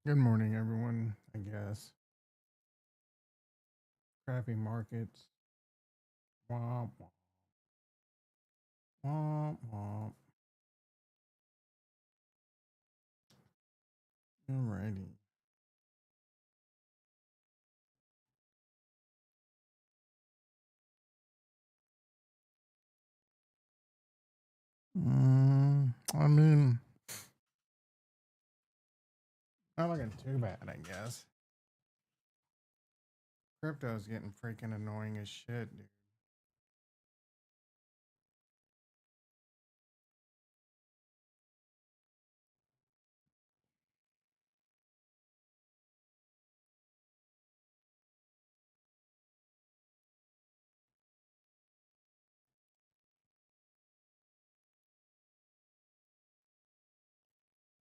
Good morning, everyone. I guess crappy markets. Womp womp womp womp. Alrighty. I mean, not looking too bad. I guess crypto's getting freaking annoying as shit, dude.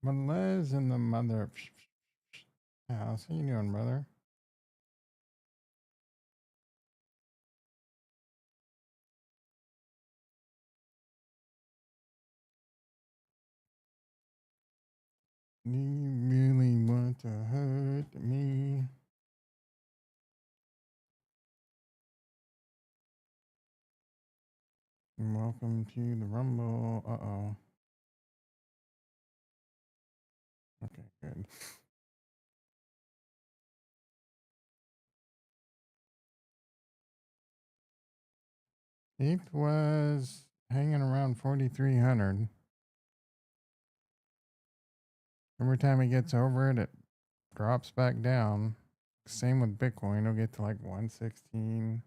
But Liz in the mother house. How you doing, brother? Do you really want to hurt me? Welcome to the Rumble. Uh oh. Okay, good. Eighth was hanging around 4,300. Every time it gets over it, it drops back down. Same with Bitcoin. It'll get to like 116,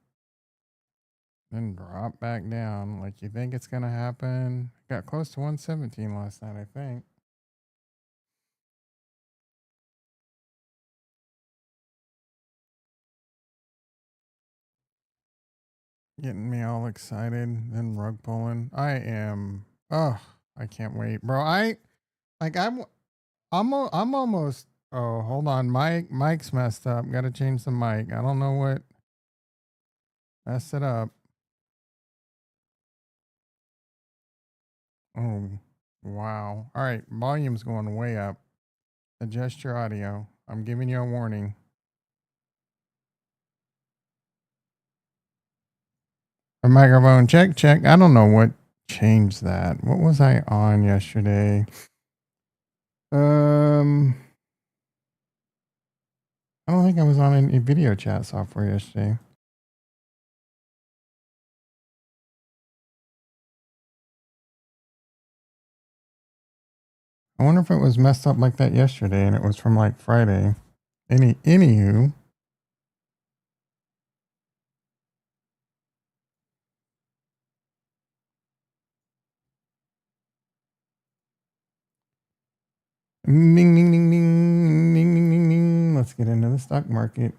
then drop back down. Like you think it's gonna happen. Got close to 117 last night, I think. Getting me all excited, then rug pulling. I am. Oh, I can't wait, bro. Like I'm almost. Oh, hold on. Mike's messed up. Got to change the mic. I don't know what messed it up. Oh, wow. All right, volume's going way up. Adjust your audio. I'm giving you a warning. A microphone check, check. I don't know what changed that. What was I on yesterday? Um, I don't think I was on any video chat software yesterday. I wonder if it was messed up like that yesterday and it was from like Friday. Anywho, ding ding ding ding ding ding ding ding. Let's get into the stock market.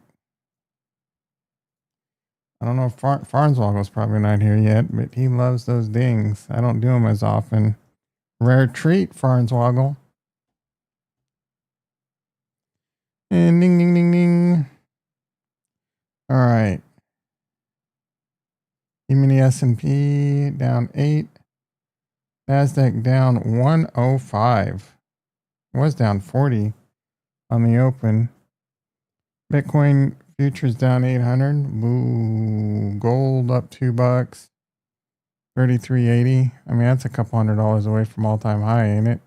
I don't know if Farnswagel's probably not here yet, but he loves those dings. I don't do them as often. Rare treat, Farnswagel. And ding ding ding ding. All right. E-mini S&P down 8. Nasdaq down 105. Was down 40 on the open. Bitcoin futures down 800. Ooh, gold up $2. 33.80. I mean, that's a couple $100 away from all-time high, ain't it?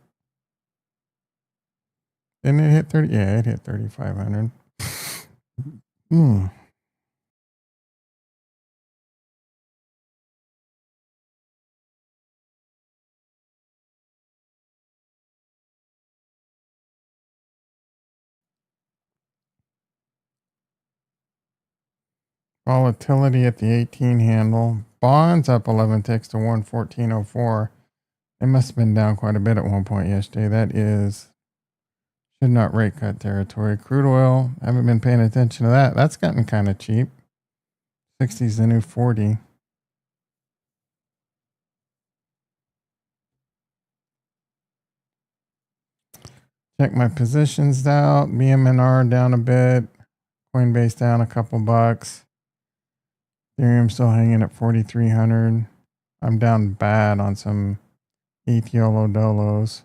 Didn't it hit 30? Yeah, it hit 3,500. Hmm. Volatility at the 18 handle. Bonds up 11 ticks to 114.04. It must have been down quite a bit at one point yesterday. That is should not rate cut territory. Crude oil, haven't been paying attention to that. That's gotten kind of cheap. 60's the new 40. Check my positions out. BMNR down a bit. Coinbase down a couple bucks. Ethereum still hanging at 4,300. I'm down bad on some Ethiolo Dolos.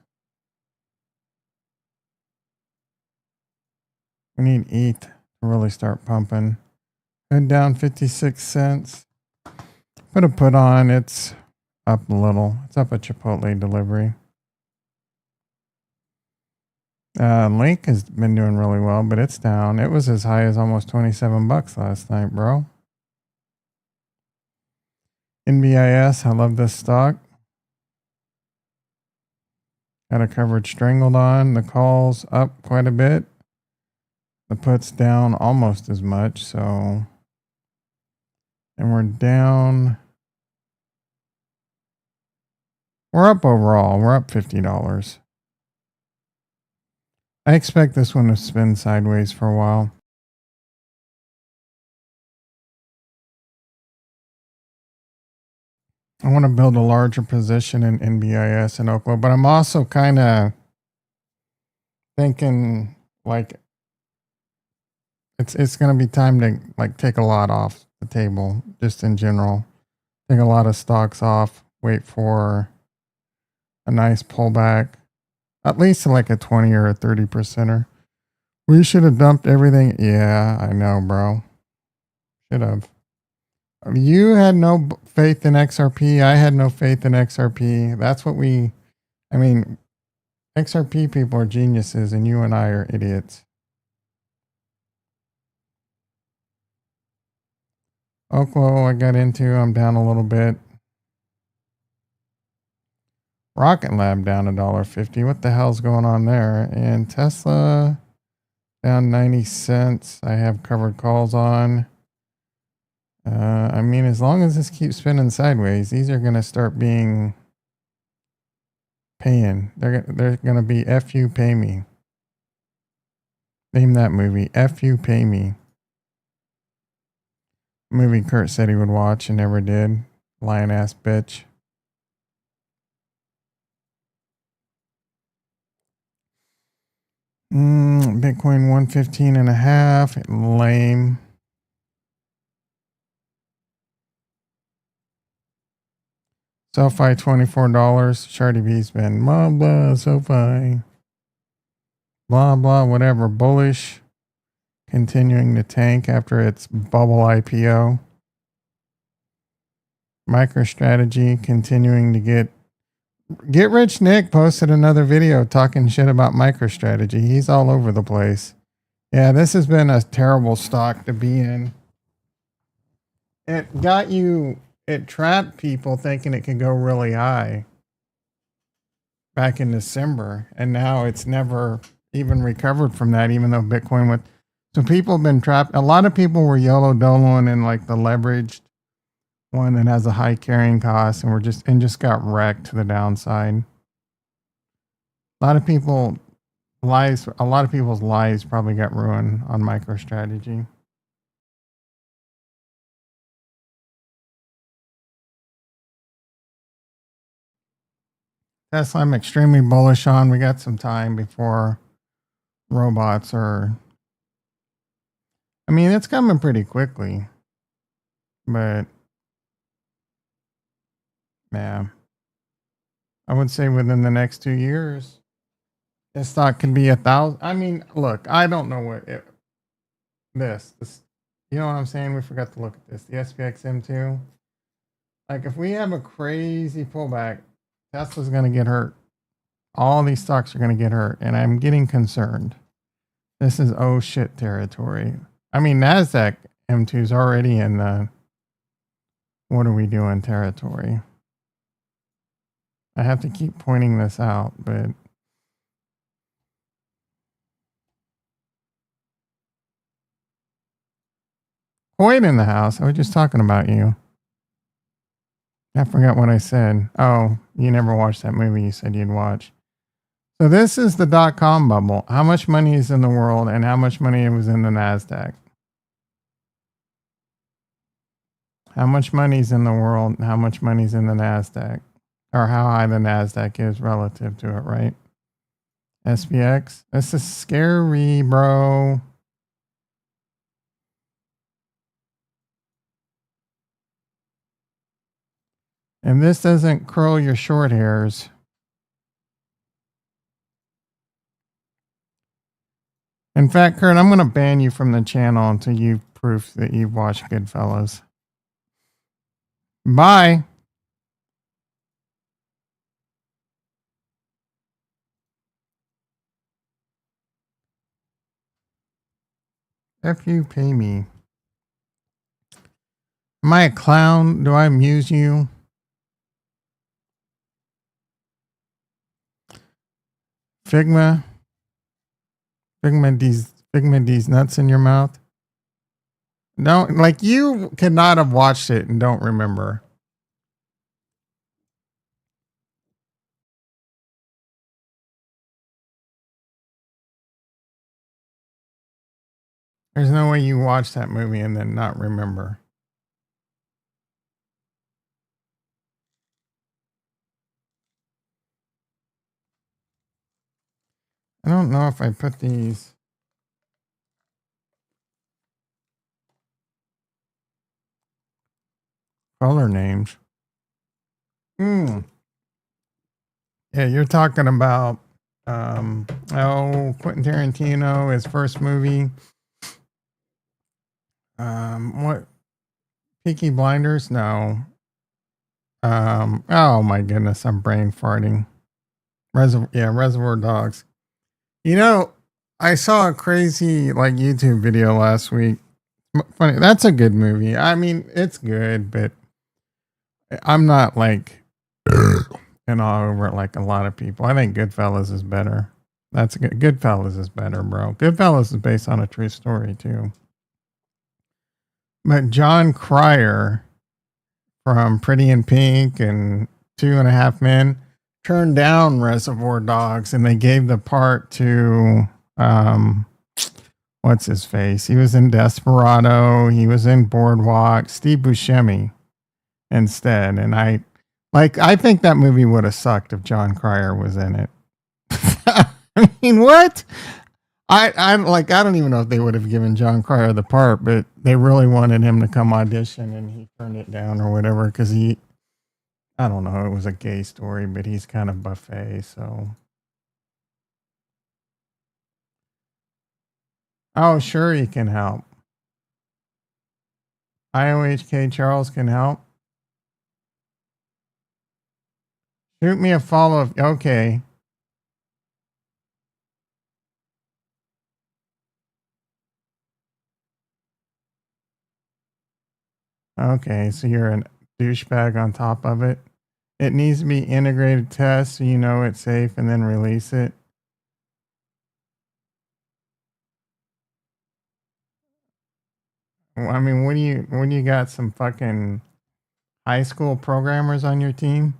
We need ETH to really start pumping. Hood down 56 cents. Put a put on. It's up a little. It's up a Chipotle delivery. Link has been doing really well, but it's down. It was as high as almost 27 bucks last night, bro. NBIS, I love this stock. Got a coverage strangled on. The calls up quite a bit. The puts down almost as much. So, and we're down. We're up overall. We're up $50. I expect this one to spin sideways for a while. I want to build a larger position in NBIS and Oakland, but I'm also kind of thinking like it's going to be time to like take a lot off the table just in general. Take a lot of stocks off, wait for a nice pullback, at least like a 20 or a 30%er. We should have dumped everything. Yeah, I know, bro. Should have. You had no faith in XRP. I had no faith in XRP. That's what I mean, XRP people are geniuses and you and I are idiots. Oklo, I got into. I'm down a little bit. Rocket Lab down $1.50. What the hell's going on there? And Tesla down 90 cents. I have covered calls on. I mean, as long as this keeps spinning sideways, these are going to start being paying. They're going to be F you, pay me. Name that movie. F you, pay me. Movie Kurt said he would watch and never did. Lion ass bitch. Bitcoin 115.5. Lame. SoFi $24. Shardy B's been blah blah SoFi. Blah blah whatever. Bullish. Continuing to tank after its bubble IPO. MicroStrategy continuing to get rich. Nick posted another video talking shit about MicroStrategy. He's all over the place. Yeah, this has been a terrible stock to be in. It trapped people thinking it could go really high back in December. And now it's never even recovered from that, even though Bitcoin went. So people have been trapped. A lot of people were YOLO doloing in like the leveraged one that has a high carrying cost and just got wrecked to the downside. A lot of people's lives probably got ruined on MicroStrategy. Tesla, I'm extremely bullish on. We got some time before robots are. I mean, it's coming pretty quickly, but yeah, I would say within the next 2 years, this stock could be 1,000. I mean, look, I don't know what this, you know what I'm saying? We forgot to look at this. The SPX M2. Like, if we have a crazy pullback, Tesla's going to get hurt. All these stocks are going to get hurt, and I'm getting concerned. This is oh shit territory. I mean, NASDAQ M2 is already in the what are we doing territory. I have to keep pointing this out, but Hoyt in the house. I was just talking about you. I forgot what I said. Oh, you never watched that movie you said you'd watch. So this is the .com bubble. How much money is in the world and how much money was in the NASDAQ? How much money's in the world and how much money's in the NASDAQ? Or how high the NASDAQ is relative to it, right? SPX. This is scary, bro. And this doesn't curl your short hairs. In fact, Kurt, I'm going to ban you from the channel until you proof that you've watched Goodfellas. Bye. If you pay me. Am I a clown? Do I amuse you? Figma? Figma D's nuts in your mouth? No, like you could not have watched it and don't remember. There's no way you watched that movie and then not remember. I don't know if I put these color names. Yeah, you're talking about Quentin Tarantino, his first movie. What Peaky Blinders? No. Oh my goodness, I'm brain farting. Reservoir Dogs. You know, I saw a crazy like YouTube video last week. Funny, that's a good movie. I mean, it's good, but I'm not like and all over it like a lot of people. I think Goodfellas is better. That's good. Goodfellas is better, bro. Goodfellas is based on a true story too. But John Cryer from Pretty in Pink and Two and a Half Men turned down Reservoir Dogs, and they gave the part to what's his face? He was in Desperado. He was in Boardwalk. Steve Buscemi instead, and I think that movie would have sucked if John Cryer was in it. I mean, what? I don't even know if they would have given John Cryer the part, but they really wanted him to come audition and he turned it down or whatever because I don't know, it was a gay story, but he's kind of buffet, so. Oh, sure, he can help. IOHK Charles can help. Shoot me a follow. Okay. Okay, so you're a douchebag on top of it. It needs to be integrated test so you know it's safe and then release it. I mean, what do you got some fucking high school programmers on your team?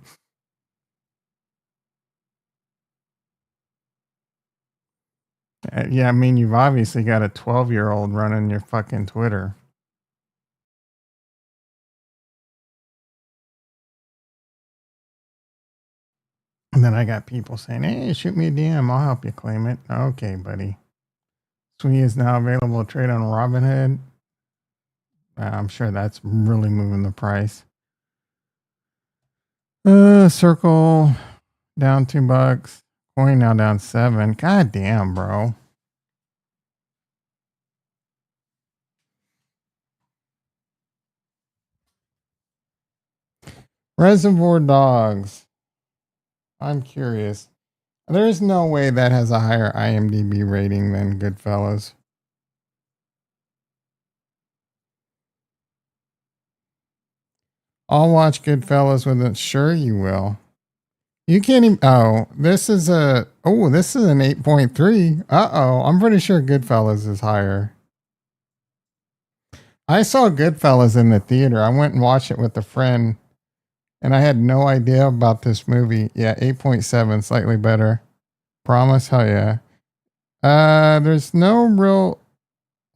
Yeah, I mean, you've obviously got a 12-year-old running your fucking Twitter. And then I got people saying, hey, shoot me a DM. I'll help you claim it. Okay, buddy. Sui is now available to trade on Robinhood. I'm sure that's really moving the price. Circle down $2. Coin now down 7. God damn, bro. Reservoir Dogs. I'm curious. There's no way that has a higher IMDb rating than Goodfellas. I'll watch Goodfellas with it. Sure, you will. You can't even. Oh, this is a. Oh, this is an 8.3. I'm pretty sure Goodfellas is higher. I saw Goodfellas in the theater. I went and watched it with a friend, and I had no idea about this movie. Yeah, 8.7, slightly better. Promise? Hell yeah. There's no real.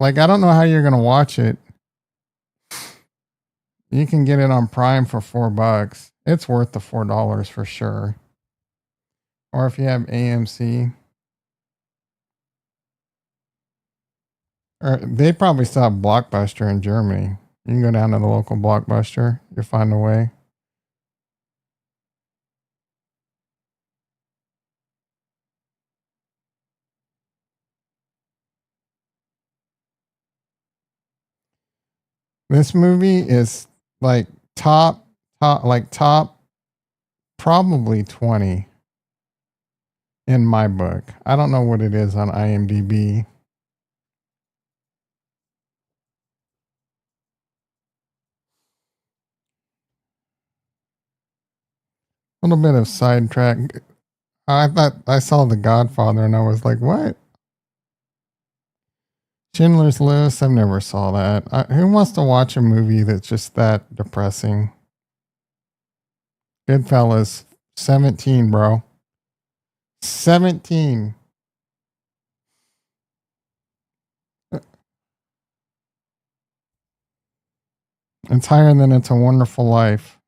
Like, I don't know how you're going to watch it. You can get it on Prime for $4. It's worth the $4 for sure. Or if you have AMC. Or they probably still have Blockbuster in Germany. You can go down to the local Blockbuster. You'll find a way. This movie is like top, probably 20 in my book. I don't know what it is on IMDb. A little bit of sidetrack. I thought I saw The Godfather and I was like, what? Schindler's List? I've never saw that. Who wants to watch a movie that's just that depressing? Goodfellas, 17, bro. 17. It's higher than It's a Wonderful Life.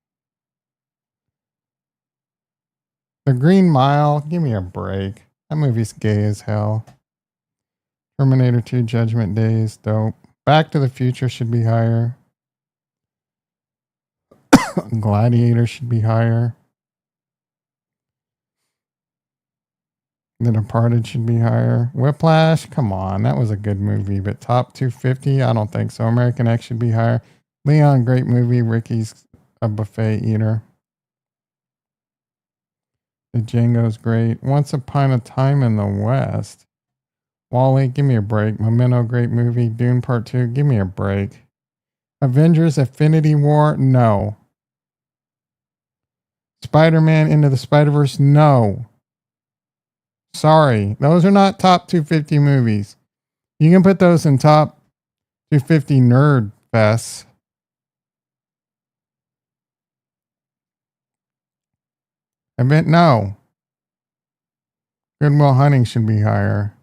The Green Mile, give me a break. That movie's gay as hell. Terminator 2 Judgment Day is dope. Back to the Future should be higher. Gladiator should be higher. The Departed should be higher. Whiplash, come on, that was a good movie, but top 250, I don't think so. American X should be higher. Leon, great movie. Ricky's a buffet eater. The Django's great. Once Upon a Time in the West. Wall-E, give me a break. Memento, great movie. Dune Part 2, give me a break. Avengers Infinity War, no. Spider-Man Into the Spider-Verse, no. Sorry, those are not top 250 movies. You can put those in top 250 nerd fests. I bet no. Good Will Hunting should be higher.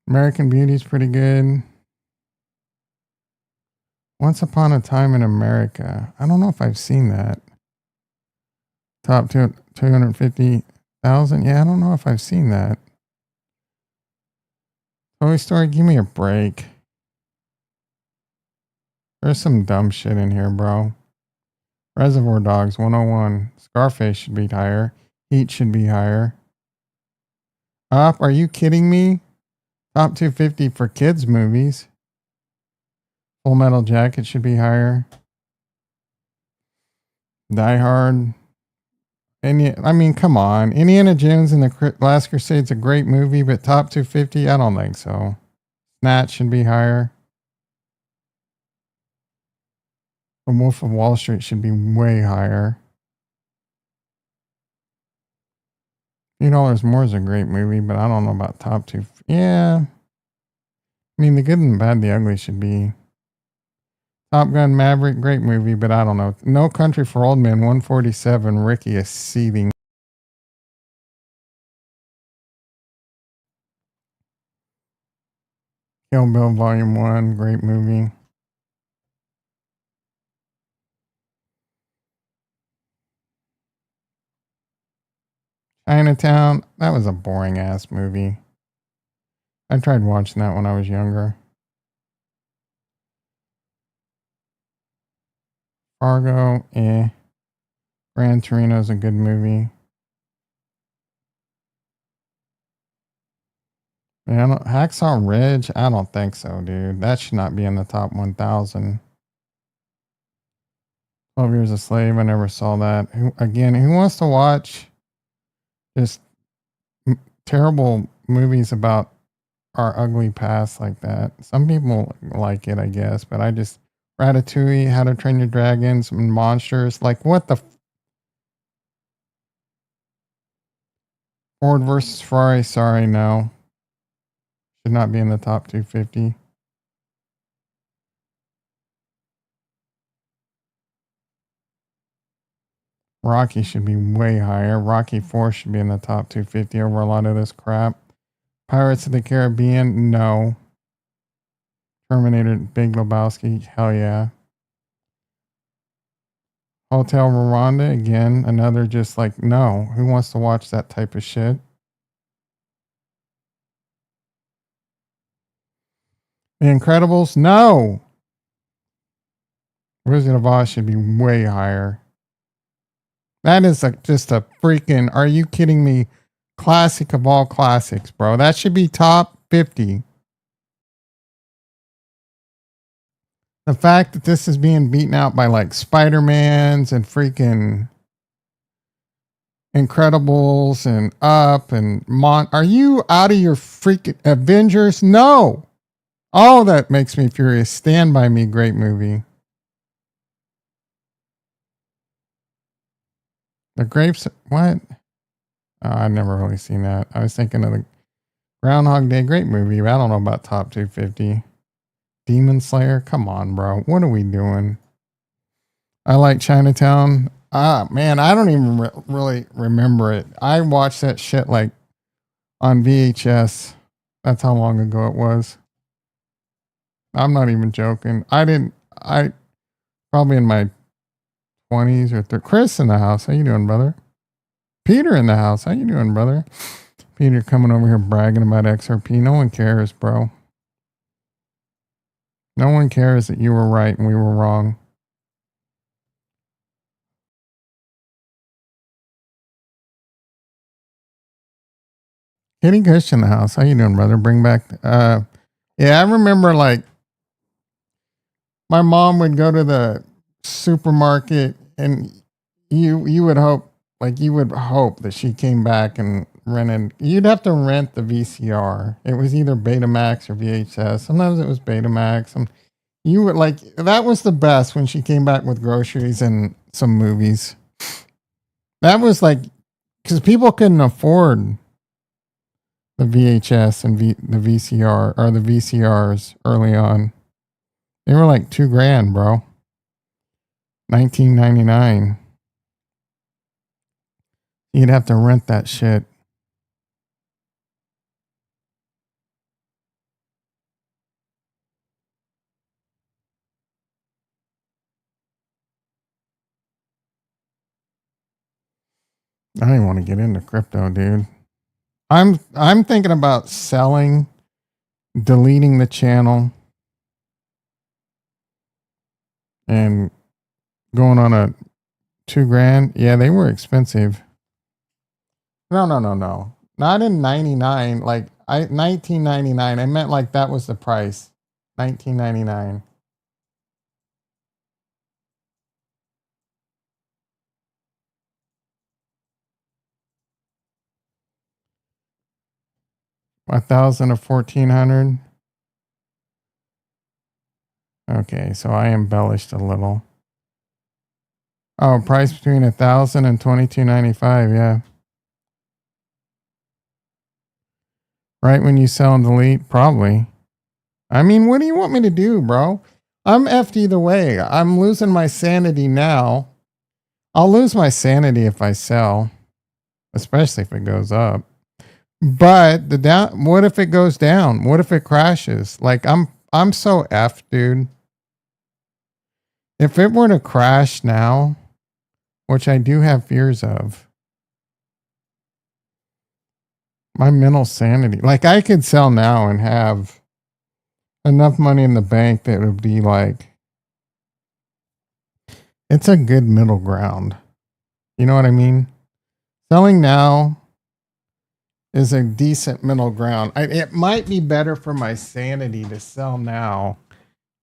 American Beauty's pretty good. Once Upon a Time in America. I don't know if I've seen that. Top 250,000. Yeah, I don't know if I've seen that. Toy Story, give me a break. There's some dumb shit in here, bro. Reservoir Dogs 101. Scarface should be higher. Heat should be higher. Up? Are you kidding me? Top 250 for kids movies. Full Metal Jacket should be higher. Die Hard. I mean, come on. Indiana Jones and the Last Crusade's a great movie, but top 250? I don't think so. Snatch should be higher. The Wolf of Wall Street should be way higher. $2 More is a great movie, but I don't know about top two. Yeah. I mean, The Good and the Bad, the Ugly should be. Top Gun Maverick, great movie, but I don't know. No Country for Old Men, 147. Ricky is seething. Kill Bill Volume 1, great movie. Chinatown, that was a boring ass movie. I tried watching that when I was younger. Fargo, eh. Gran Torino's a good movie. Man, Hacksaw Ridge, I don't think so, dude. That should not be in the top 1,000. 12 Years a Slave, I never saw that. Who wants to watch just terrible movies about our ugly past like that? Some people like it, I guess, but I just Ratatouille, How to Train Your Dragon, some monsters. Like, what the Ford versus Ferrari? Sorry, no. Should not be in the top 250. Rocky should be way higher. Rocky 4 should be in the top 250 over a lot of this crap. Pirates of the Caribbean, no. Terminator, Big Lebowski, hell yeah. Hotel Rwanda, again, another just like, no. Who wants to watch that type of shit? The Incredibles, no. Wizard of Oz should be way higher. That is just a freaking, are you kidding me? Classic of all classics, bro. That should be top 50. The fact that this is being beaten out by like Spider-Mans and freaking Incredibles and Up and Are you out of your freaking Avengers? No. Oh, that makes me furious. Stand By Me, great movie. The Grapes, what? Oh, I've never really seen that. I was thinking of the Groundhog Day, great movie. But I don't know about top 250. Demon Slayer, come on, bro. What are we doing? I like Chinatown. Ah, man, I don't even really remember it. I watched that shit like on VHS. That's how long ago it was. I'm not even joking. I probably in my 20s or 30s. Chris in the house. How you doing, brother? Peter in the house. How you doing, brother? Peter coming over here bragging about XRP. No one cares, bro. No one cares that you were right and we were wrong. Kitty Kush in the house. How you doing, brother? Bring back yeah, I remember like my mom would go to the supermarket and you would hope that she came back and rented. You'd have to rent the VCR. It was either Betamax or VHS. Sometimes it was Betamax. And you would like that was the best when she came back with groceries and some movies. That was like because people couldn't afford the VHS and the VCR or the VCRs early on. They were like $2,000, bro. 1999. You'd have to rent that shit. I don't want to get into crypto, dude. I'm thinking about selling, deleting the channel, and going on a $2,000. Yeah, they were expensive. No. Not in 99. Like 1999. I meant like that was the price. 1999. A thousand or 1,400. Okay, so I embellished a little. Oh, price between 1,000 and 22.95. Yeah. Right when you sell and delete, probably. I mean, what do you want me to do, bro? I'm effed either way. I'm losing my sanity now. I'll lose my sanity if I sell, especially if it goes up. But the down, what if it goes down? What if it crashes? Like I'm so effed, dude. If it were to crash now, which I do have fears of, my mental sanity, like I could sell now and have enough money in the bank that would be like, it's a good middle ground. You know what I mean? Selling now is a decent middle ground. It might be better for my sanity to sell now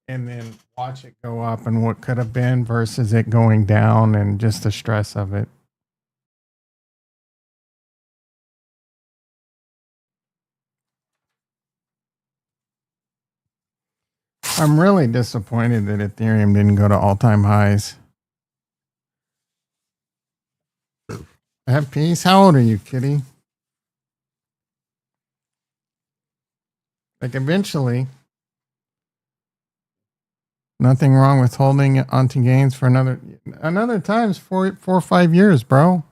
and then watch it go up and what could have been versus it going down and just the stress of it. I'm really disappointed that Ethereum didn't go to all-time highs. Have peace. How old are you, kitty? Like eventually, nothing wrong with holding onto gains for another times 4 or 5 years, bro.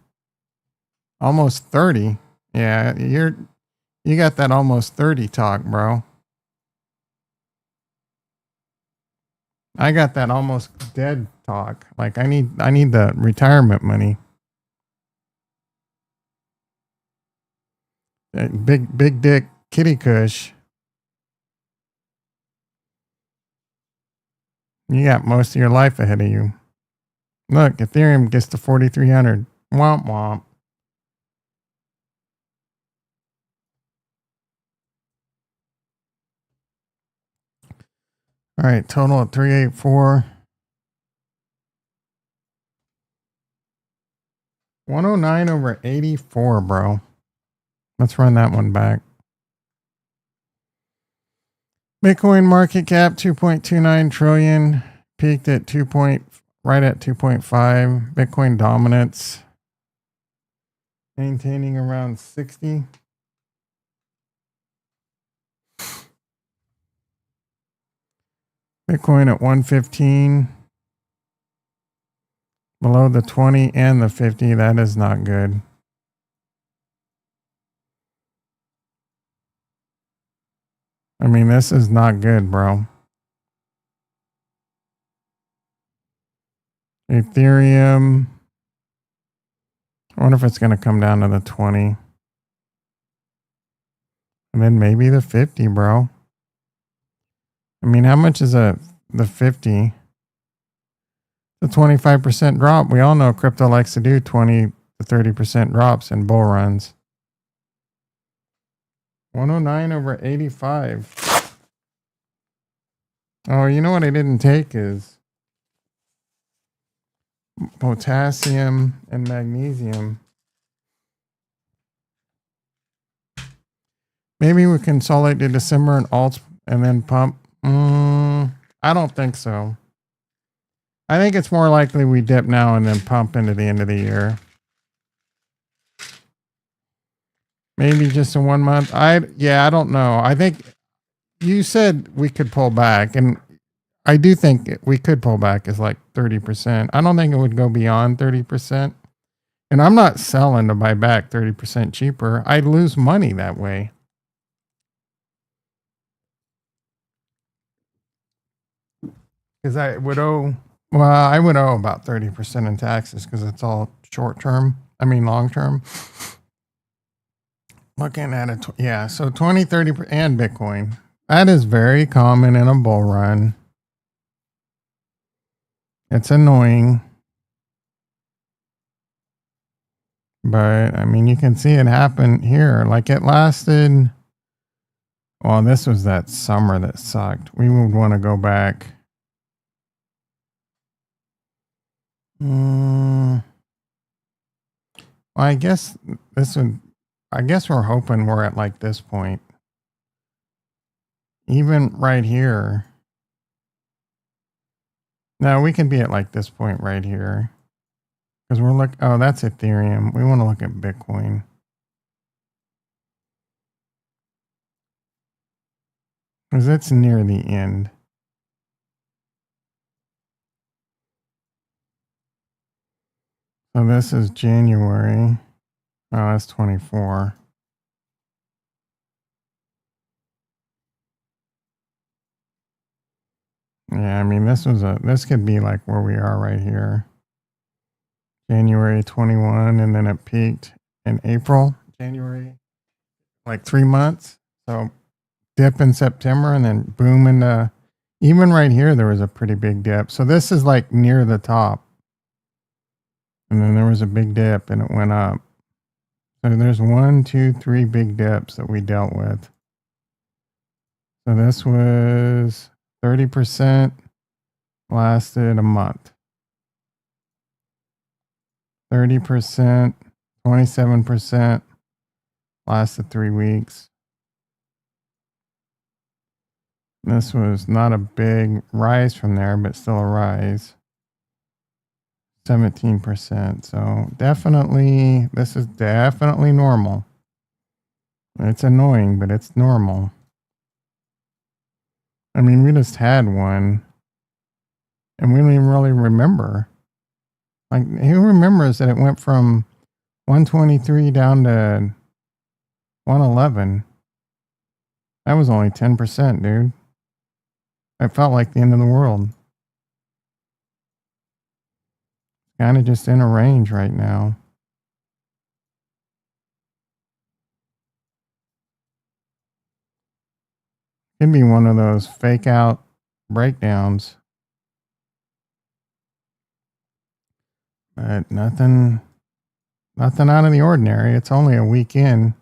Almost 30. Yeah, you got that almost 30 talk, bro. I got that almost dead talk. Like I need the retirement money. Big dick kitty kush. You got most of your life ahead of you. Look, Ethereum gets to 4,300. Womp womp. All right, total at 384. 109 over 84, bro. Let's run that one back. Bitcoin market cap 2.29 trillion, peaked at right at 2.5. Bitcoin dominance maintaining around 60. Bitcoin at 115. Below the 20 and the 50, that is not good. I mean, this is not good, bro. Ethereum. I wonder if it's going to come down to the 20. And then maybe the 50, bro. I mean, how much is the 50? The 25% drop. We all know crypto likes to do 20 to 30% drops in bull runs. 109 over 85. Oh, you know what I didn't take is potassium and magnesium. Maybe we consolidate to December and alts and then pump. I don't think so. I think it's more likely we dip now and then pump into the end of the year. Maybe just in 1 month. I don't know. I think you said we could pull back, and I do think we could pull back is like 30%. I don't think it would go beyond 30%. And I'm not selling to buy back 30% cheaper. I'd lose money that way. Because I would owe about 30% in taxes because it's all short term. I mean, long term. Looking at it. Yeah. So 20, 30 and Bitcoin. That is very common in a bull run. It's annoying. But I mean, you can see it happen here. Like it lasted. Well, this was that summer that sucked. We would want to go back. Well, I guess we're hoping we're at like this point. Even right here. No, we can be at like this point right here. Because oh, that's Ethereum. We want to look at Bitcoin. Because it's near the end. So this is January. Oh, that's 24. Yeah, I mean, this could be like where we are right here. January 21, and then it peaked in April. January, like 3 months. So dip in September, and then boom into, even right here, there was a pretty big dip. So this is like near the top. And then there was a big dip and it went up. So there's 1, 2, 3 big dips that we dealt with. So this was 30%, lasted a month. 30%, 27%, lasted 3 weeks. This was not a big rise from there, but still a rise. 17%. So definitely, this is definitely normal. It's annoying, but it's normal. I mean, we just had one and we don't even really remember. Like, who remembers that it went from 123 down to 111? That was only 10%, dude. It felt like the end of the world. Kind of just in a range right now. Could be one of those fake out breakdowns. But nothing out of the ordinary. It's only a week in.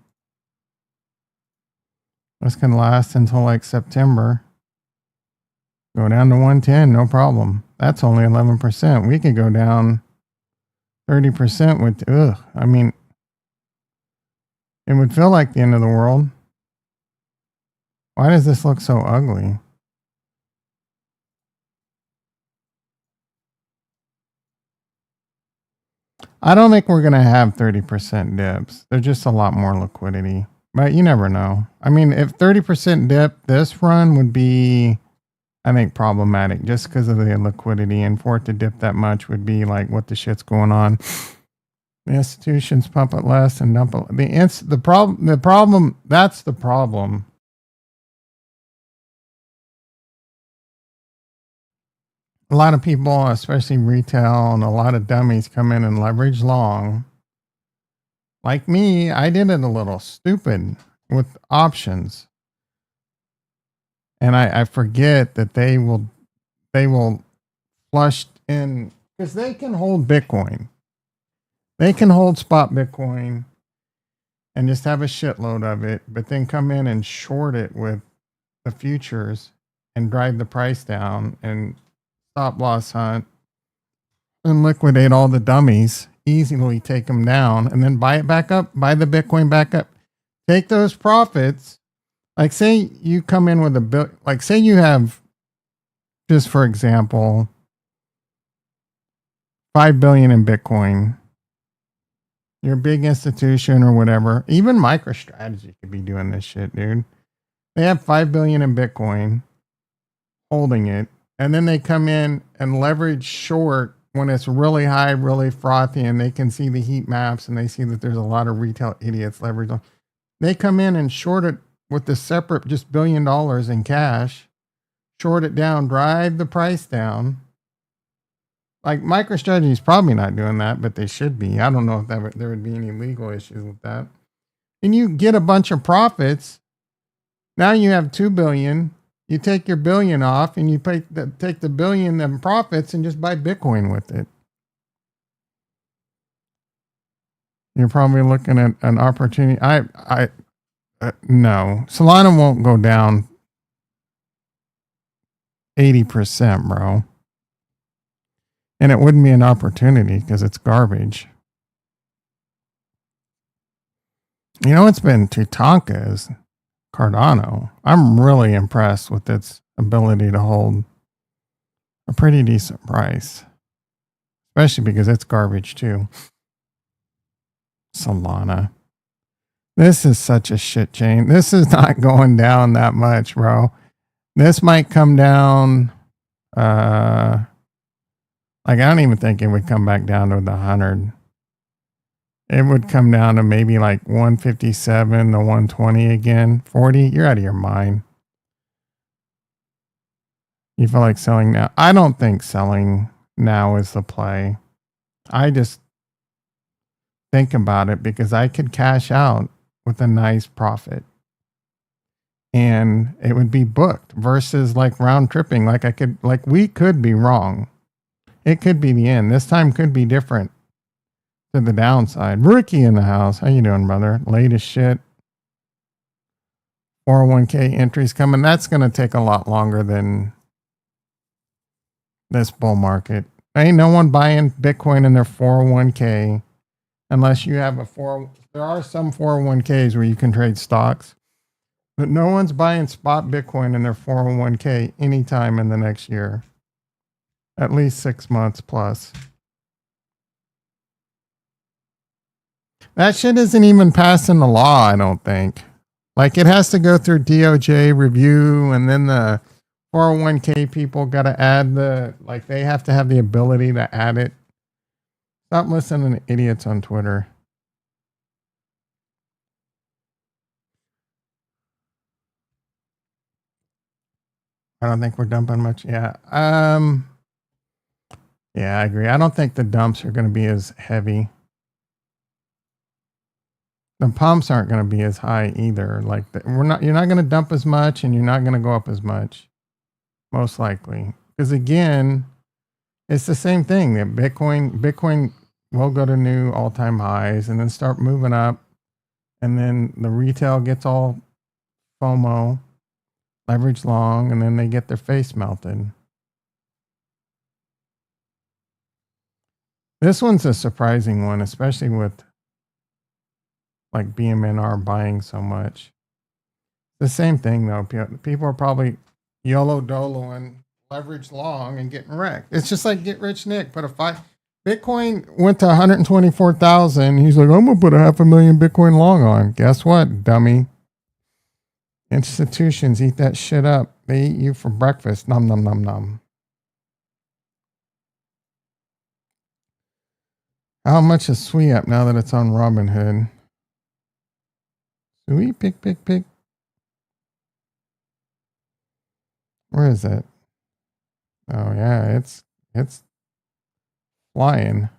This can last until like September. Go down to 110, no problem. That's only 11%. We could go down 30% with, I mean, it would feel like the end of the world. Why does this look so ugly? I don't think we're going to have 30% dips. There's just a lot more liquidity, but you never know. I mean, if 30% dip, this run would be, I think, problematic just because of the liquidity, and for it to dip that much would be like, what the shit's going on? The institutions pump it less and dump it. The problem, that's the problem. A lot of people, especially retail, and a lot of dummies come in and leverage long. Like me, I did it a little stupid with options. And I forget that they will flush in, because they can hold Bitcoin. They can hold spot Bitcoin and just have a shitload of it, but then come in and short it with the futures and drive the price down and stop loss hunt and liquidate all the dummies, easily take them down, and then buy it back up, buy the Bitcoin back up. Take those profits. Like, say you come in with like, say you have, just for example, 5 billion in Bitcoin. You're a big institution or whatever. Even MicroStrategy could be doing this shit, dude. They have 5 billion in Bitcoin, holding it, and then they come in and leverage short when it's really high, really frothy, and they can see the heat maps and they see that there's a lot of retail idiots leveraged. They come in and short it with the separate just $1 billion in cash, short it down, drive the price down. Like, MicroStrategy is probably not doing that, but they should be. I don't know if there would be any legal issues with that. And you get a bunch of profits. Now you have 2 billion. You take your billion off and you take the billion in profits and just buy Bitcoin with it. You're probably looking at an opportunity. No, Solana won't go down 80%, bro. And it wouldn't be an opportunity because it's garbage. You know, it's been Tatanka's Cardano. I'm really impressed with its ability to hold a pretty decent price, especially because it's garbage too. Solana. This is such a shit chain. This is not going down that much, bro. This might come down. Like, I don't even think it would come back down to the 100. It would come down to maybe like 157 to 120 again. 40, you're out of your mind. You feel like selling now? I don't think selling now is the play. I just think about it because I could cash out with a nice profit. And it would be booked versus like round tripping. Like we could be wrong. It could be the end. This time could be different to the downside. Rookie in the house. How you doing, brother? Latest shit. 401k entries coming. That's going to take a lot longer than this bull market. Ain't no one buying Bitcoin in their 401k unless you have there are some 401ks where you can trade stocks, but no one's buying spot Bitcoin in their 401k anytime in the next year. At least 6 months plus. That shit isn't even passing the law, I don't think. Like, it has to go through DOJ review, and then the 401k people got to add they have to have the ability to add it. Stop listening to idiots on Twitter. I don't think we're dumping much. Yeah. Yeah, I agree. I don't think the dumps are going to be as heavy. The pumps aren't going to be as high either. Like, you're not going to dump as much, and you're not going to go up as much, most likely. Because again, it's the same thing. That Bitcoin will go to new all-time highs and then start moving up, and then the retail gets all FOMO. leverage long, and then they get their face melted. This one's a surprising one, especially with like BMNR buying so much. The same thing though. People are probably YOLO doloing leverage long and getting wrecked. It's just like Get Rich Nick put a five. Bitcoin went to 124,000. He's like, I'm gonna put 500,000 Bitcoin long on. Guess what, dummy? Institutions eat that shit up. They eat you for breakfast. Nom nom nom nom. How much is Sui up now that it's on Robinhood? Sui, pick. Where is it? Oh yeah, it's flying.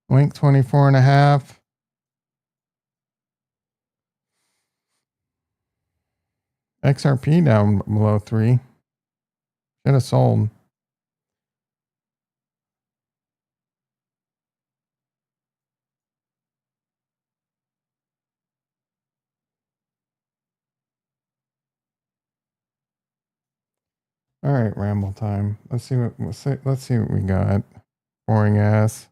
Link 24.5. XRP down below 3. Should have sold. All right, ramble time. Let's see what we got. Boring ass.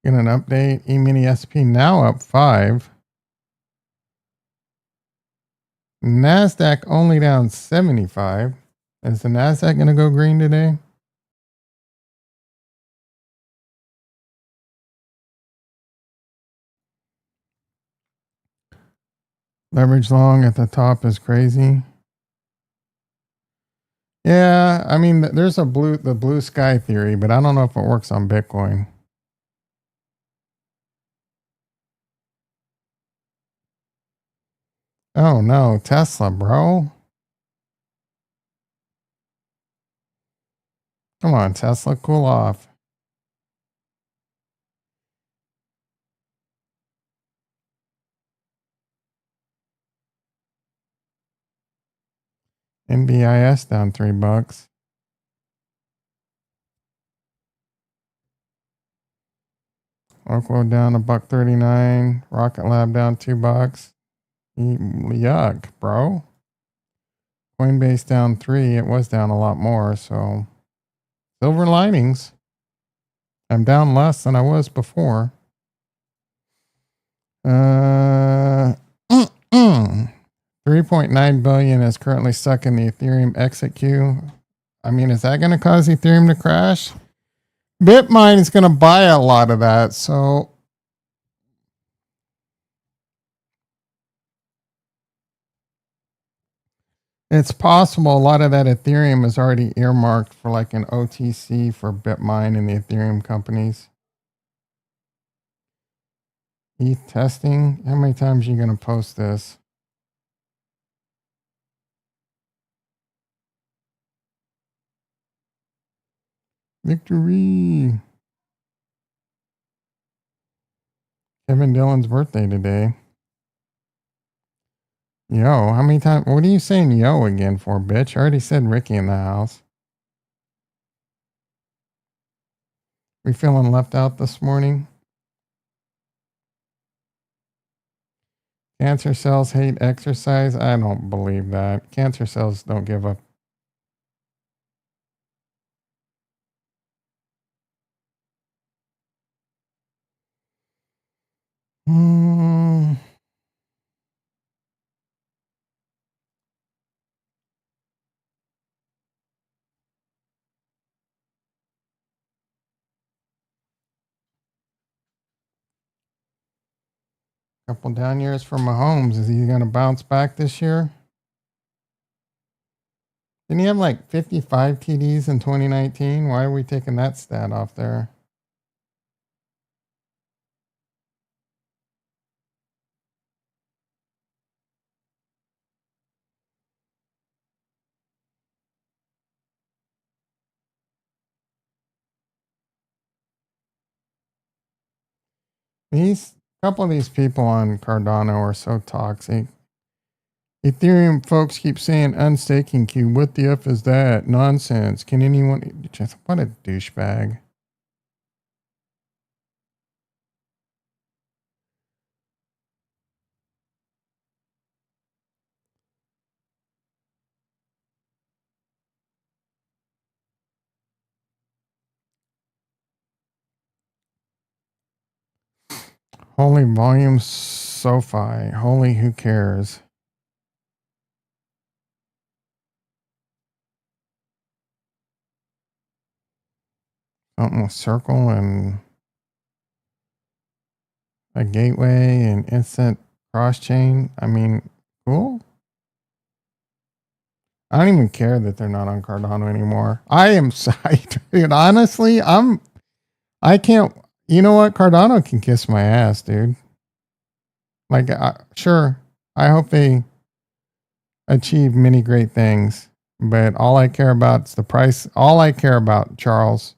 Get an update. E-mini SP now up 5. NASDAQ only down 75. Is the NASDAQ going to go green today? Leverage long at the top is crazy. Yeah, I mean, there's the blue sky theory, but I don't know if it works on Bitcoin. Oh no, Tesla, bro. Come on, Tesla, cool off. NBIS down $3. Oklo down $1.39. Rocket Lab down $2. Yuck, bro. Coinbase down 3. It was down a lot more, so silver linings. I'm down less than I was before. 3.9 billion is currently stuck in the Ethereum exit queue. I mean, is that going to cause Ethereum to crash? Bitmine is going to buy a lot of that, so it's possible a lot of that Ethereum is already earmarked for like an OTC for Bitmine and the Ethereum companies. ETH testing? How many times are you going to post this? Victory! Kevin Dillon's birthday today. Yo, how many times? What are you saying yo again for, bitch? I already said Ricky in the house. We feeling left out this morning? Cancer cells hate exercise? I don't believe that. Cancer cells don't give up. Couple down years for Mahomes. Is he going to bounce back this year? Didn't he have like 55 TDs in 2019? Why are we taking that stat off there? These couple of these people on Cardano are so toxic. Ethereum folks keep saying unstaking queue. What the F is that? Nonsense. Can anyone just what a douchebag. Holy volume SoFi. Holy who cares? Something with circle and a gateway and instant cross chain. I mean, cool. I don't even care that they're not on Cardano anymore. I am psyched, dude. Honestly, I can't. You know what? Cardano can kiss my ass, dude. Like, sure. I hope they achieve many great things, but all I care about is the price. All I care about, Charles,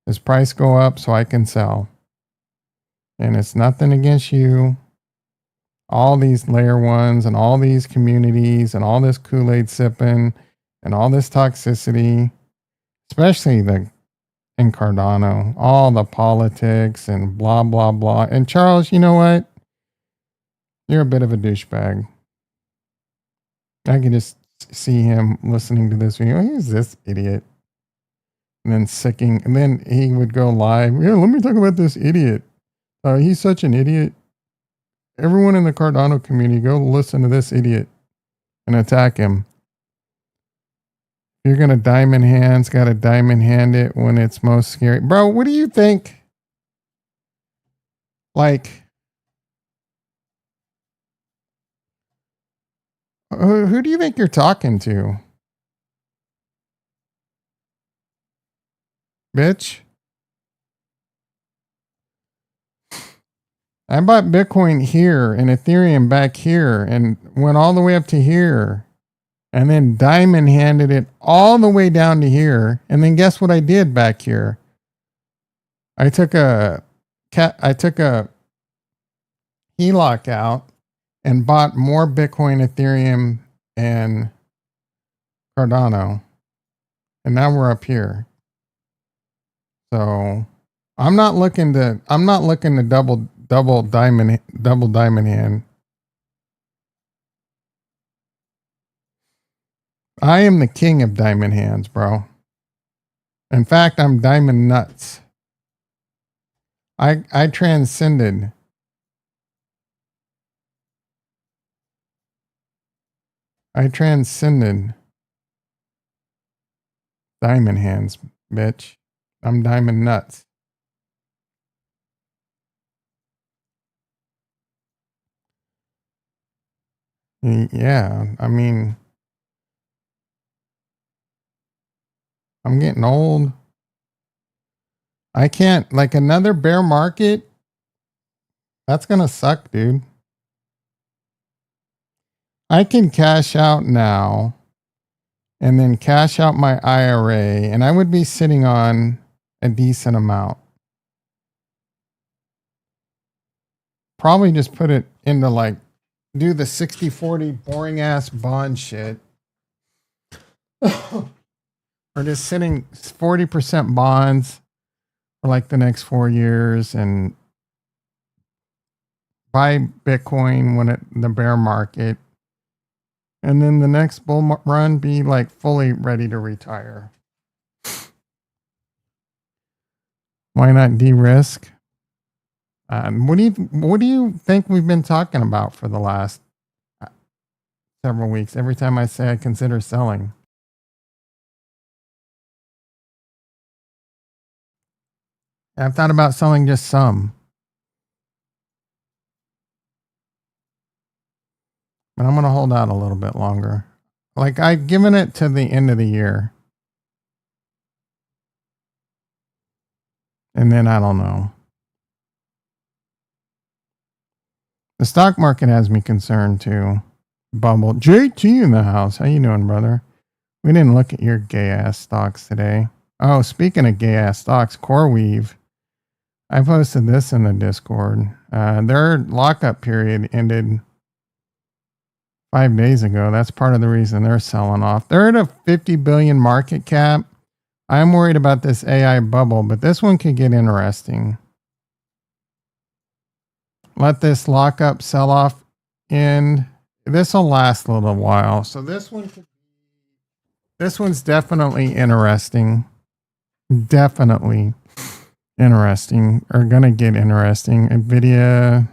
is price go up so I can sell. And it's nothing against you. All these layer ones and all these communities and all this Kool-Aid sipping and all this toxicity, especially in Cardano, all the politics and blah, blah, blah. And Charles, you know what? You're a bit of a douchebag. I can just see him listening to this video. Who's this idiot? And then sicking. And then he would go live. Yeah, let me talk about this idiot. He's such an idiot. Everyone in the Cardano community, go listen to this idiot and attack him. You're going to diamond hands, got to diamond hand it when it's most scary. Bro, what do you think? Like, who do you think you're talking to? Bitch. I bought Bitcoin here and Ethereum back here and went all the way up to here. And then diamond handed it all the way down to here. And then guess what I did back here? I took a HELOC out and bought more Bitcoin, Ethereum, and Cardano. And now we're up here. So I'm not looking to double diamond hand. I am the king of diamond hands, bro. In fact, I'm diamond nuts. I transcended. Diamond hands, bitch. I'm diamond nuts. Yeah, I mean, I'm getting old. I can't, like, another bear market. That's going to suck, dude. I can cash out now and then cash out my IRA, and I would be sitting on a decent amount. Probably just put it into, like, do the 60-40 boring ass bond shit. Or just sitting 40% bonds for like the next 4 years and buy Bitcoin when the bear market. And then the next bull run be like fully ready to retire. Why not de-risk? What do you think we've been talking about for the last several weeks? Every time I say I consider selling. I've thought about selling just some. But I'm going to hold out a little bit longer. Like, I've given it to the end of the year. And then I don't know. The stock market has me concerned too. Bumble. JT in the house. How you doing, brother? We didn't look at your gay ass stocks today. Oh, speaking of gay ass stocks, CoreWeave. I posted this in the Discord. Their lockup period ended 5 days ago. That's part of the reason they're selling off. They're at a 50 billion market cap. I'm worried about this AI bubble, but this one could get interesting. Let this lockup sell off end. This will last a little while. So this one's definitely interesting. Definitely. interesting, or gonna get interesting. Nvidia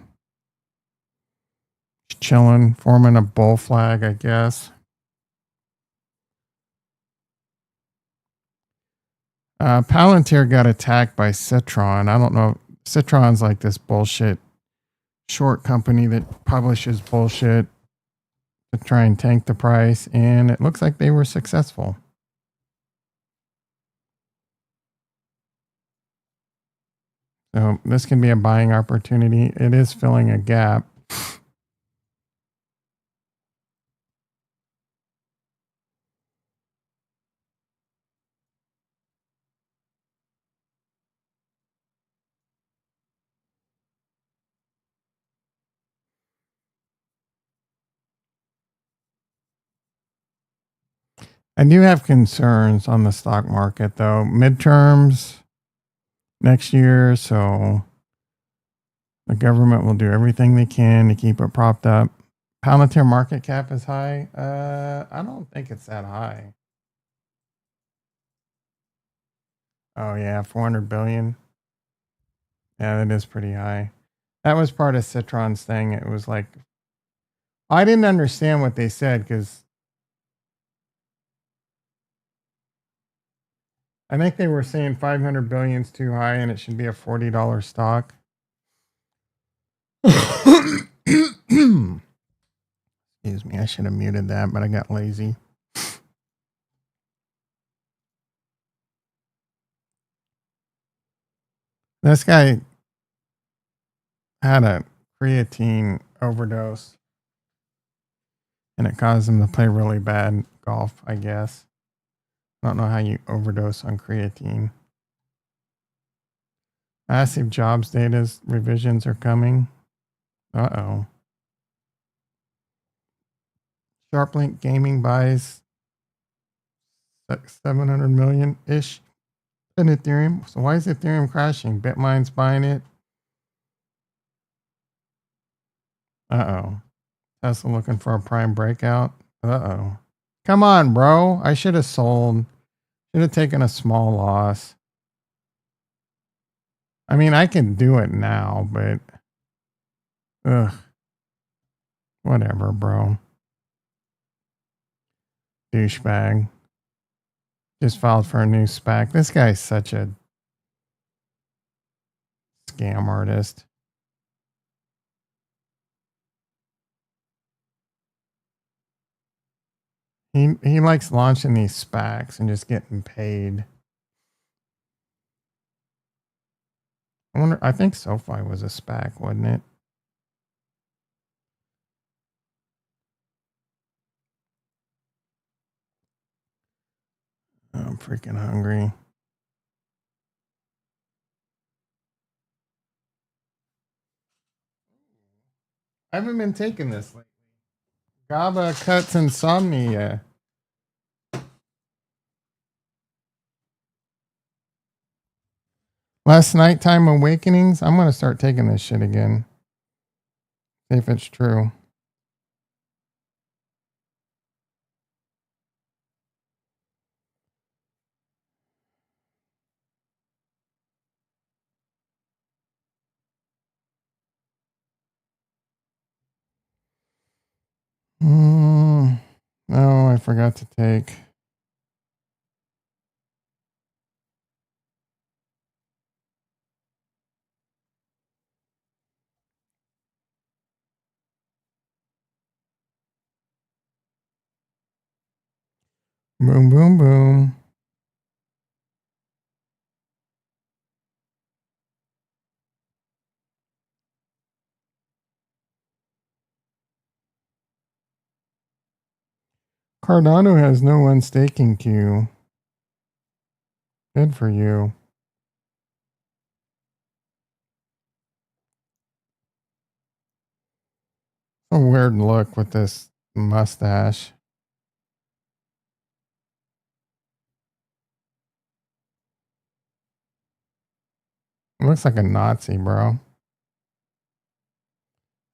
chilling, forming a bull flag, I guess. Palantir got attacked by Citron. I don't know. Citron's like this bullshit short company that publishes bullshit to try and tank the price, and it looks like they were successful. So this can be a buying opportunity. It is filling a gap. I do have concerns on the stock market though. Midterms next year, so the government will do everything they can to keep it propped up. Palantir market cap is high. I don't think it's that high. Oh yeah, 400 billion. Yeah, that is pretty high. That was part of Citron's thing. It was like, I didn't understand what they said because I think they were saying 500 billion is too high and it should be a $40 stock. Excuse me, I should have muted that, but I got lazy. This guy had a creatine overdose and it caused him to play really bad golf, I guess. I don't know how you overdose on creatine. Massive jobs data revisions are coming. Uh-oh. SharpLink Gaming buys 700 million-ish in Ethereum. So why is Ethereum crashing? Bitmine's buying it. Uh-oh. Tesla looking for a prime breakout. Uh-oh. Come on, bro. I should have sold. Should have taken a small loss. I mean, I can do it now, but ugh. Whatever, bro. Douchebag. Just filed for a new SPAC. This guy's such a scam artist. He likes launching these SPACs and just getting paid. I think SoFi was a SPAC, wasn't it? Oh, I'm freaking hungry. I haven't been taking this lately. GABA cuts insomnia. Last nighttime awakenings. I'm gonna start taking this shit again. See if it's true. No, I forgot to take. Boom, boom, boom. Cardano has no unstaking queue. Good for you. A weird look with this mustache. Looks like a Nazi, bro.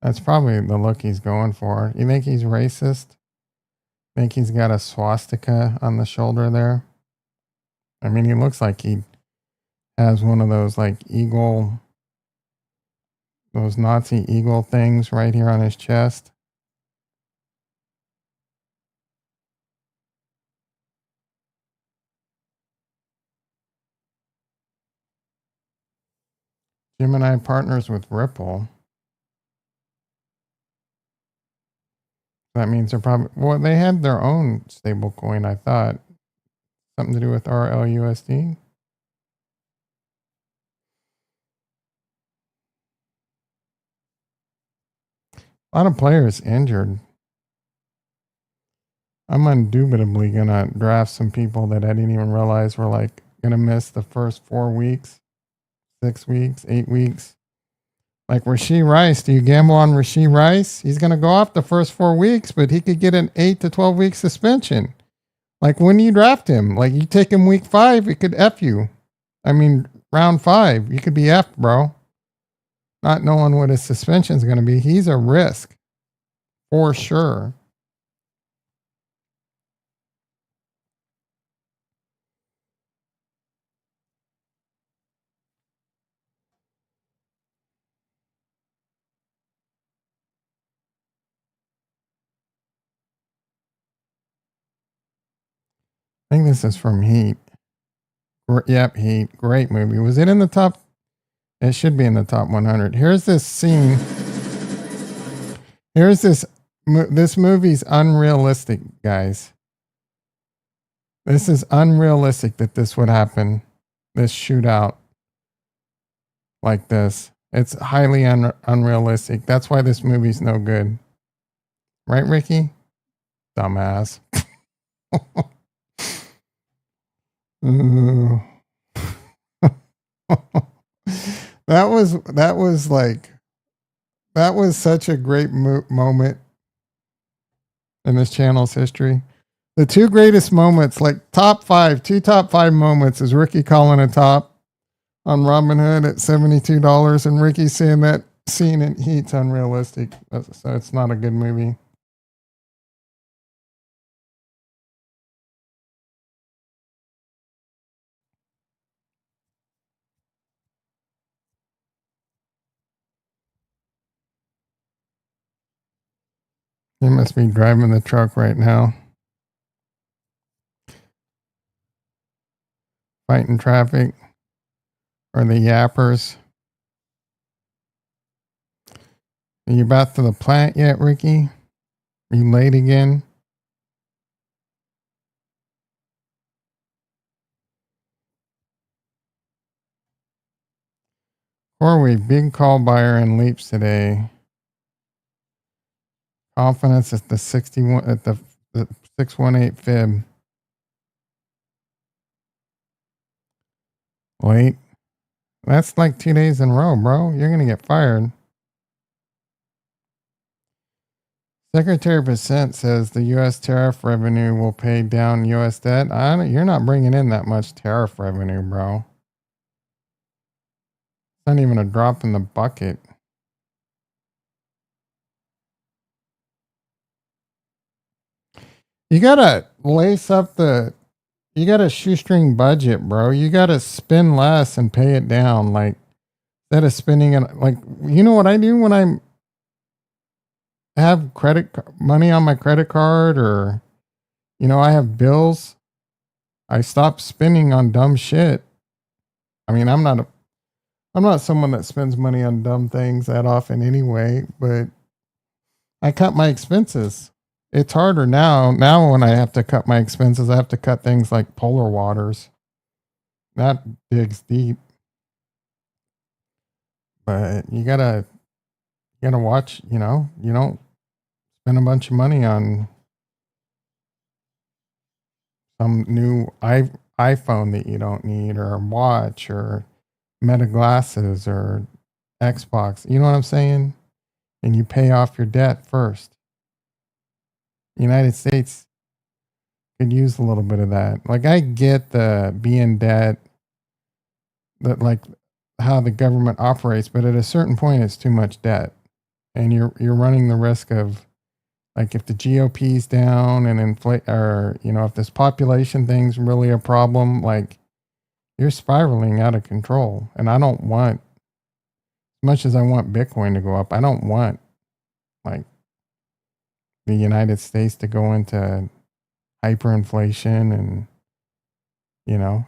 That's probably the look he's going for. You think he's racist? Think he's got a swastika on the shoulder there? I mean, he looks like he'd has one of those like eagle, those Nazi eagle things right here on his chest. Gemini partners with Ripple. That means they're probably, well, they had their own stable coin, I thought. Something to do with RLUSD. A lot of players injured. I'm indubitably going to draft some people that I didn't even realize were like going to miss the first 4 weeks, 6 weeks, 8 weeks. Like Rashee Rice. Do you gamble on Rashee Rice? He's going to go off the first 4 weeks, but he could get an 8 to 12 week suspension. Like when you draft him, like you take him week 5, it could F you. I mean, round 5, you could be F, bro. Not knowing what his suspension is going to be. He's a risk for sure. I think this is from Heat. Yep, Heat. Great movie. Was it in the top? It should be in the top 100. Here's this scene. Here's this. This movie's unrealistic, guys. This is unrealistic that this would happen. This shootout like this. It's highly unrealistic. That's why this movie's no good. Right, Ricky? Dumbass. that was such a great moment in this channel's history. The 2 greatest moments, like two top 5 moments, is Ricky calling a top on Robinhood at $72, and Ricky saying that scene in Heat's unrealistic. So it's not a good movie. He must be driving the truck right now. Fighting traffic. Or the yappers. Are you about to the plant yet, Ricky? Are you late again? CoreWeave, big call buyer in leaps today. Confidence at the 61 at the 618 fib. Late. That's like 2 days in a row, bro. You're gonna get fired. Secretary Percent says the U.S. tariff revenue will pay down U.S. debt. You're not bringing in that much tariff revenue, bro. It's not even a drop in the bucket. You gotta lace up you gotta shoestring budget, bro. You gotta spend less and pay it down. Like, instead of spending it, like, you know what I do when I have money on my credit card, or, you know, I have bills, I stop spending on dumb shit. I mean, I'm not someone that spends money on dumb things that often anyway, but I cut my expenses. It's harder now. Now when I have to cut my expenses, I have to cut things like Polar Waters. That digs deep. But you gotta watch, you know, you don't spend a bunch of money on some new iPhone that you don't need, or a watch, or Meta glasses, or Xbox. You know what I'm saying? And you pay off your debt first. The United States could use a little bit of that. Like, I get the being debt, that like how the government operates, but at a certain point it's too much debt. And you're running the risk of, like, if the GOP's down and inflate, or, you know, if this population thing's really a problem, like, You're spiraling out of control. And I don't want, as much as I want Bitcoin to go up, I don't want like the United States to go into hyperinflation and,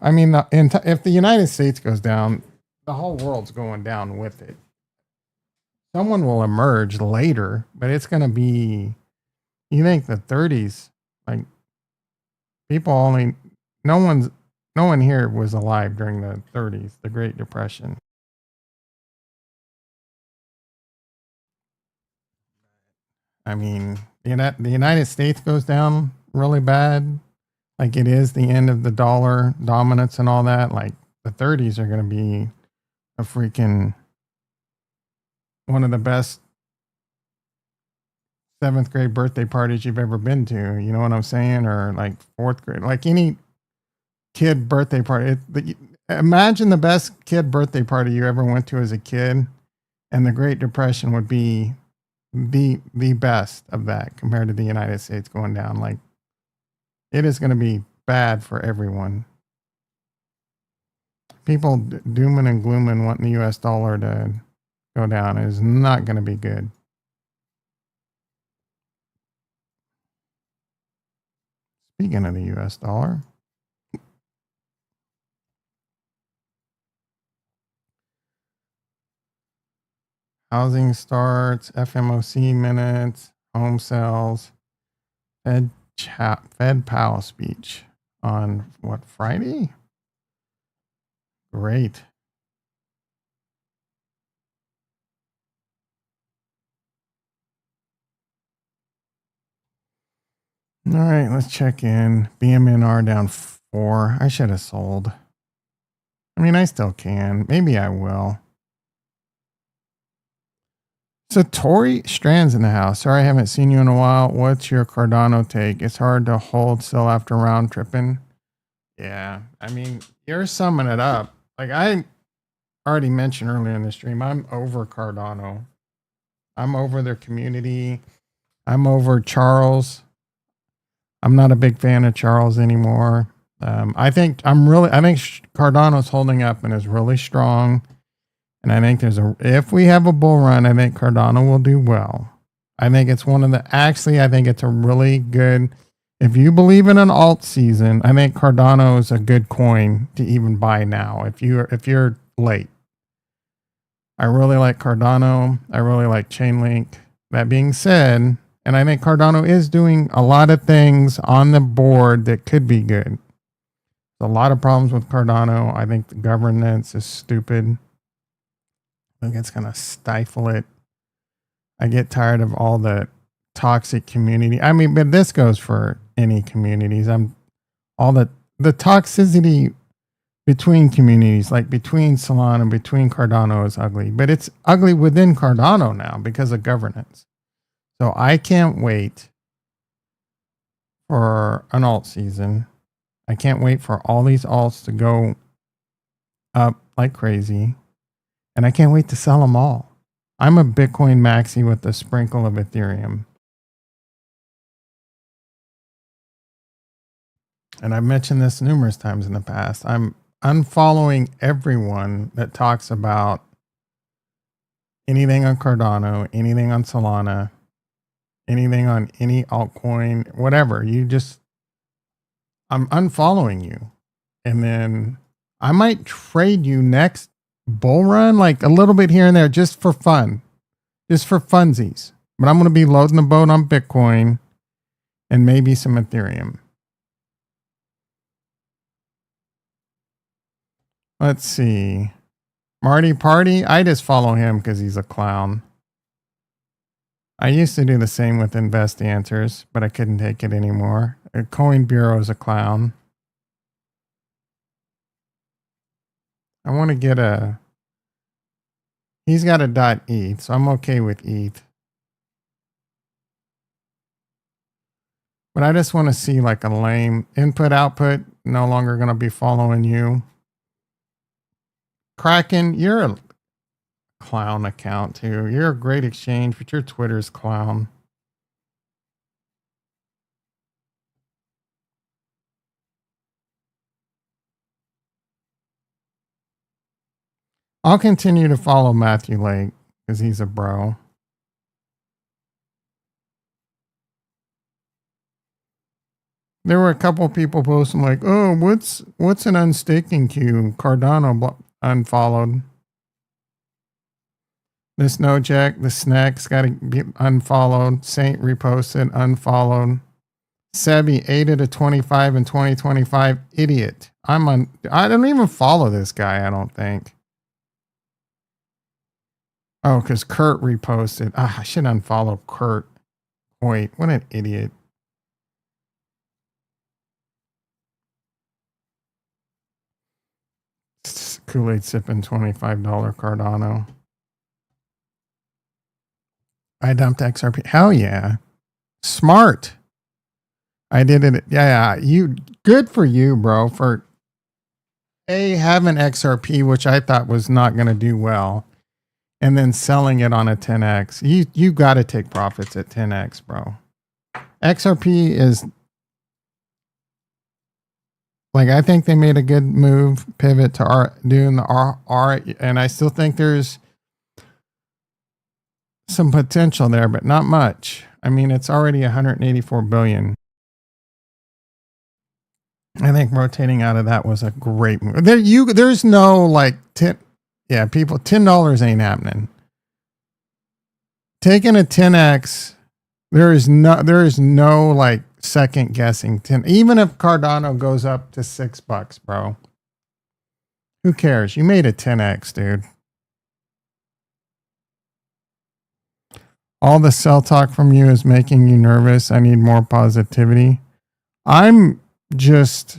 I mean, if the United States goes down, the whole world's going down with it. Someone will emerge later, but it's going to be, you think the 30s, like people only, no one's, no one here was alive during the 30s, the Great Depression. I mean, the United States goes down really bad, like it is the end of the dollar dominance and all that. Like the 30s are going to be a freaking one of the best seventh grade birthday parties you've ever been to. You know what I'm saying? Or like fourth grade, like any kid birthday party. Imagine the best kid birthday party you ever went to as a kid, and the Great Depression would be the best of that compared to the United States going down. Like it is going to be bad for everyone. People dooming and glooming wanting the U.S. dollar to go down is not going to be good. Speaking of the U.S. dollar, housing starts, FMOC minutes, home sales, Fed Powell speech on what, Friday? Great. All right, let's check in. BMNR down 4. I should have sold. I mean, I still can. Maybe I will. So Tori Strand's in the house. Sorry, I haven't seen you in a while. What's your Cardano take? It's hard to hold still after round tripping. Yeah, I mean, you're summing it up. Like I already mentioned earlier in the stream, I'm over Cardano. I'm over their community. I'm over Charles. I'm not a big fan of Charles anymore. I think Cardano's holding up and is really strong. And I think if we have a bull run, I think Cardano will do well. I think it's I think it's a really good, if you believe in an alt season, I think Cardano is a good coin to even buy now. If you're late, I really like Cardano. I really like Chainlink. That being said, and I think Cardano is doing a lot of things on the board that could be good. There's a lot of problems with Cardano. I think the governance is stupid. I think it's going to stifle it. I get tired of all the toxic community. I mean, but this goes for any communities. All the toxicity between communities, like between Solana, between Cardano is ugly, but it's ugly within Cardano now because of governance. So I can't wait for an alt season. I can't wait for all these alts to go up like crazy. And I can't wait to sell them all. I'm a Bitcoin maxi with a sprinkle of Ethereum. And I've mentioned this numerous times in the past. I'm unfollowing everyone that talks about anything on Cardano, anything on Solana, anything on any altcoin, whatever. I'm unfollowing you. And then I might trade you next bull run, like a little bit here and there, just for fun, just for funsies. But I'm going to be loading the boat on Bitcoin and maybe some Ethereum. Let's see. Marty Party, I just follow him because he's a clown. I used to do the same with Invest Answers, but I couldn't take it anymore. Coin Bureau is a clown. I want to get he's got a .eth, so I'm okay with ETH. But I just want to see like a lame input output, no longer going to be following you. Kraken, you're a clown account too. You're a great exchange, but your Twitter's clown. I'll continue to follow Matthew Lake because he's a bro. There were a couple people posting like, "Oh, what's an unstaking queue?" Cardano unfollowed. The Snowjack, the Snacks got to be unfollowed. Saint reposted, unfollowed. Sebi 8 out of 25 in 2025. Idiot. I don't even follow this guy, I don't think. Oh, because Kurt reposted. I should unfollow Kurt. Wait, what an idiot. Kool-Aid sipping $25 Cardano. I dumped XRP. Hell yeah. Smart. I did it. Yeah. You good for you, bro, for having XRP, which I thought was not going to do well, and then selling it on a 10x. You got to take profits at 10x, bro. XRP is like, I think they made a good move, pivot to doing the R, and I still think there's some potential there, but not much. I mean, it's already 184 billion. I think rotating out of that was a great move. There's no like people, $10 ain't happening. Taking a 10x, there is no like second guessing 10. Even if Cardano goes up to $6, bro, who cares? You made a 10x, dude. All the sell talk from you is making you nervous. I need more positivity. I'm just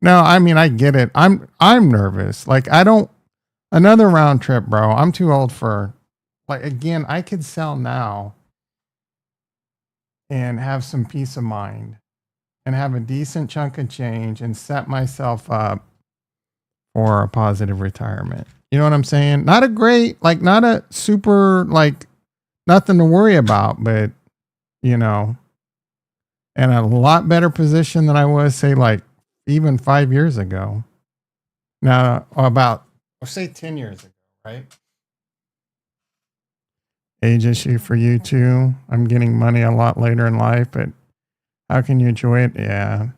no, I mean, I get it. I'm nervous. Like, another round trip, bro. I'm too old for, like, again, I could sell now and have some peace of mind and have a decent chunk of change and set myself up for a positive retirement. You know what I'm saying? Not a super, like, nothing to worry about, but, you know, in a lot better position than I was, say, like, even 5 years ago. Now, say 10 years ago, right? Age issue for you too. I'm getting money a lot later in life, but how can you enjoy it? Yeah.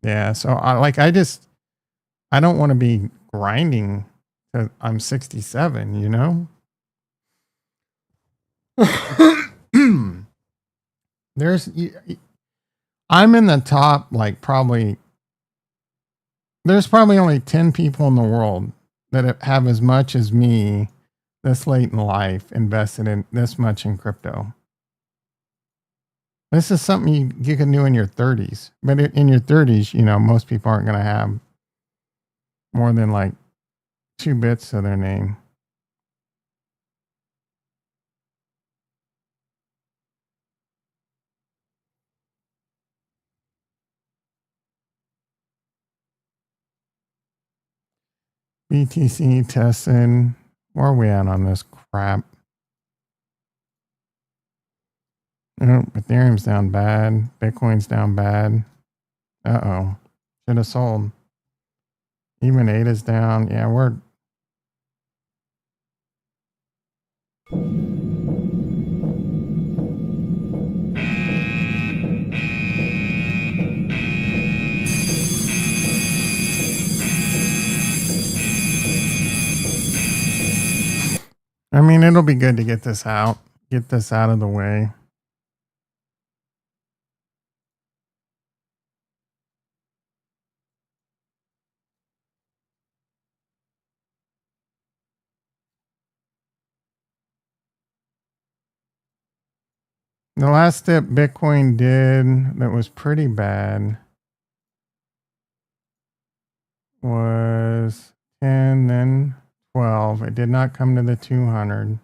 Yeah. So I don't want to be grinding till I'm 67, you know? I'm in the top, like, there's probably only 10 people in the world that have as much as me this late in life invested in this much in crypto. This is something you can do in your 30s. But in your 30s, you know, most people aren't going to have more than like 2 bits to their name. BTC testing. Where are we at on this crap? Oh, Ethereum's down bad. Bitcoin's down bad. Uh-oh. Should have sold. Even ADA's down. Yeah, I mean, it'll be good to get this out of the way. The last dip Bitcoin did that was pretty bad was 10, then 12. It did not come to the 200.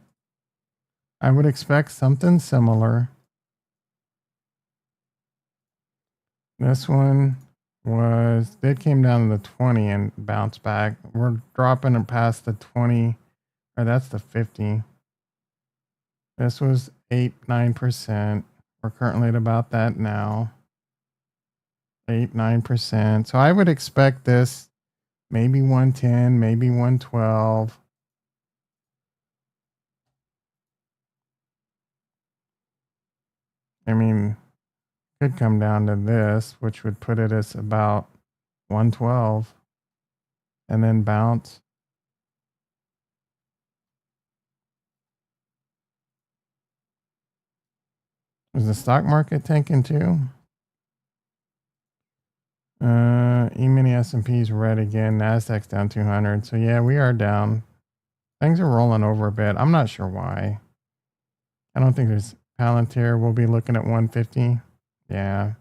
I would expect something similar. This one came down to the 20 and bounced back. We're dropping past the 20, or that's the 50. This was 8-9%. We're currently at about that now. 8-9%. So I would expect this Maybe 110, maybe 112. I mean, could come down to this, which would put it as about 112 and then bounce. Is the stock market tanking too? E-mini S&P's red again. Nasdaq's down 200. So yeah, we are down. Things are rolling over a bit. I'm not sure why. I don't think there's Palantir. We'll be looking at 150. Yeah.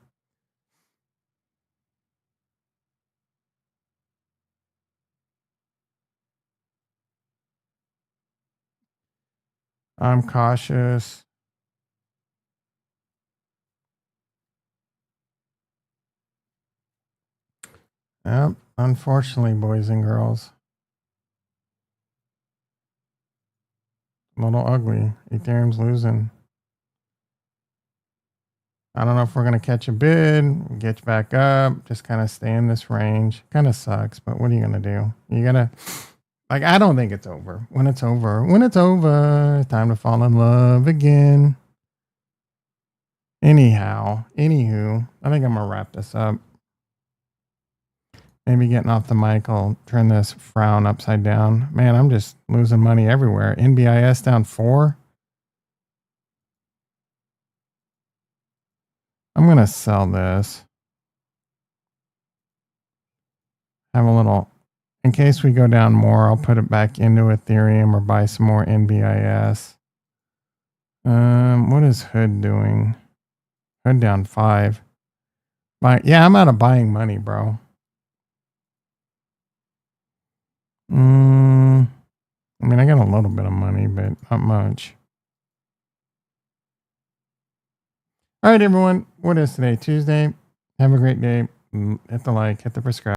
I'm cautious. Yep. Unfortunately, boys and girls. A little ugly. Ethereum's losing. I don't know if we're going to catch a bid, get back up, just kind of stay in this range. Kind of sucks, but what are you going to do? You got to, like, I don't think it's over. When it's over, it's time to fall in love again. Anyhow, anywho, I think I'm going to wrap this up. Maybe getting off the mic, I'll turn this frown upside down. Man, I'm just losing money everywhere. NBIS down 4. I'm going to sell this. Have a little, in case we go down more, I'll put it back into Ethereum or buy some more NBIS. What is Hood doing? Hood down 5. Yeah, I'm out of buying money, bro. I mean, I got a little bit of money, but not much. All right, everyone. What is today? Tuesday. Have a great day. Hit the like, hit the subscribe.